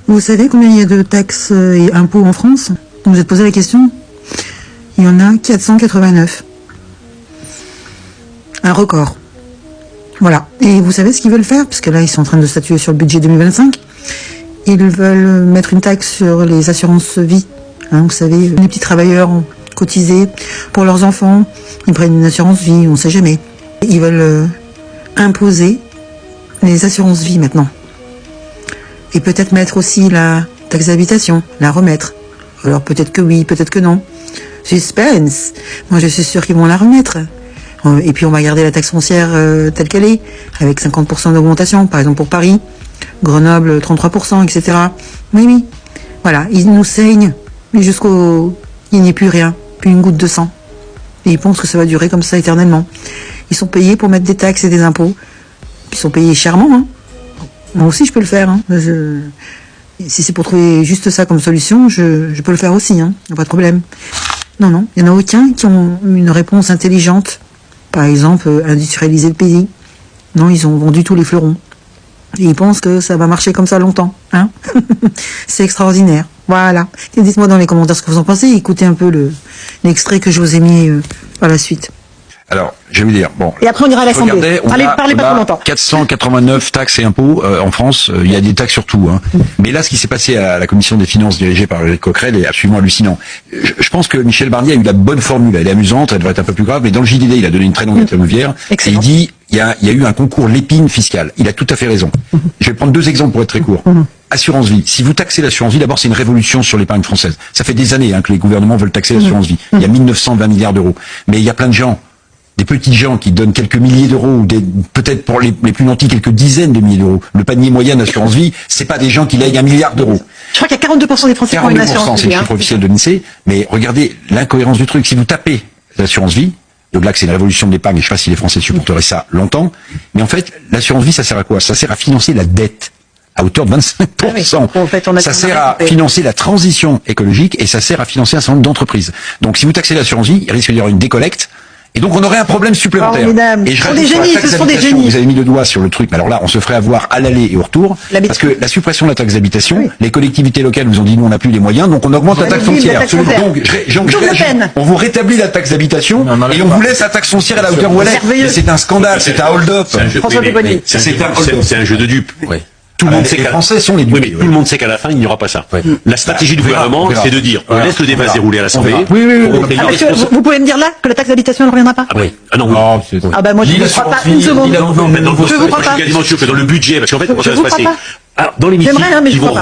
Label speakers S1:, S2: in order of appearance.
S1: Vous savez combien il y a de taxes et impôts en France? Vous vous êtes posé la question? Il y en a 489. Un record. Voilà. Et vous savez ce qu'ils veulent faire? Parce que là, ils sont en train de statuer sur le budget 2025. Ils veulent mettre une taxe sur les assurances vie. Hein, vous savez, les petits travailleurs ont cotisé pour leurs enfants. Ils prennent une assurance vie, on ne sait jamais. Ils veulent imposer les assurances vie maintenant. Et peut-être mettre aussi la taxe d'habitation, la remettre. Alors peut-être que oui, peut-être que non. Suspense. Moi je suis sûre qu'ils vont la remettre. Et puis on va garder la taxe foncière telle qu'elle est, avec 50% d'augmentation, par exemple pour Paris, Grenoble 33%, etc. Oui. Voilà, ils nous saignent, mais jusqu'au... Il n'y ait plus rien, plus une goutte de sang. Et ils pensent que ça va durer comme ça éternellement. Ils sont payés pour mettre des taxes et des impôts. Ils sont payés chèrement, hein. Moi aussi je peux le faire, hein. Si c'est pour trouver juste ça comme solution, je peux le faire aussi, hein. Pas de problème. Non, il n'y en a aucun qui ont une réponse intelligente. Par exemple, industrialiser le pays. Non, ils ont vendu tous les fleurons. Et ils pensent que ça va marcher comme ça longtemps, hein. C'est extraordinaire. Voilà. Et dites-moi dans les commentaires ce que vous en pensez. Écoutez un peu l'extrait que je vous ai mis par la suite.
S2: Alors, je vais vous dire, bon.
S1: Et après, on ira à l'Assemblée. Parlez pas trop longtemps.
S2: 489 taxes et impôts en France. Il y a des taxes sur tout, hein. Mais là, ce qui s'est passé à la commission des finances dirigée par Éric Coquerel est absolument hallucinant. Je pense que Michel Barnier a eu la bonne formule. Elle est amusante, elle devrait être un peu plus grave, mais dans le JDD, il a donné une très longue interview. Et il dit, il y a eu un concours l'épine fiscale. Il a tout à fait raison. Je vais prendre deux exemples pour être très court. Assurance vie. Si vous taxez l'assurance vie, d'abord c'est une révolution sur l'épargne française. Ça fait des années que les gouvernements veulent taxer l'assurance vie. Il y a 1920 milliards d'euros. Mais il y a plein de gens, des petits gens qui donnent quelques milliers d'euros, ou peut-être pour les plus nantis quelques dizaines de milliers d'euros. Le panier moyen d'assurance vie, c'est pas des gens qui lèguent 1 milliard d'euros.
S1: Je crois qu'il y a 42% des Français qui ont une assurance vie.
S2: C'est le chiffre officiel de l'INSEE. Mais regardez l'incohérence du truc. Si vous tapez l'assurance vie, au-delà que c'est une révolution de l'épargne, je sais pas si les Français supporteraient ça longtemps, mais en fait, l'assurance vie, ça sert à quoi? Ça sert à financer la dette à hauteur de 25%.
S1: En fait,
S2: ça sert à financer la transition écologique et ça sert à financer un certain nombre d'entreprises. Donc si vous taxez l'assurance vie, il risque d'y avoir une décollecte. Et donc on aurait un problème supplémentaire.
S1: Formidable.
S2: Et je rajoute sur la taxe d'habitation, vous avez mis le doigt sur le truc, mais alors là on se ferait avoir à l'aller et au retour, parce que la suppression de la taxe d'habitation, les collectivités locales nous ont dit nous on n'a plus les moyens, donc on augmente la taxe foncière. Donc on vous rétablit la taxe d'habitation et on vous laisse la taxe foncière à la hauteur où elle est. C'est un scandale, c'est un hold-up.
S3: C'est un jeu de dupes.
S2: Tout le monde sait que les Français sont les dupes.
S3: Oui, mais tout le monde sait qu'à la fin, il n'y aura pas ça. La stratégie du gouvernement, c'est de dire, on laisse le débat se dérouler à l'Assemblée.
S1: Vous pouvez me dire là que la taxe d'habitation ne reviendra pas?
S3: Ah oui. Ah non, oui.
S1: Ah bah moi je ne crois pas une seconde.
S3: Non, maintenant,
S1: je vous crois pas.
S3: quasiment sûr que dans le budget, parce qu'en fait, comment ça va se passer? Alors, dans l'émission,
S1: j'aimerais, mais je crois pas.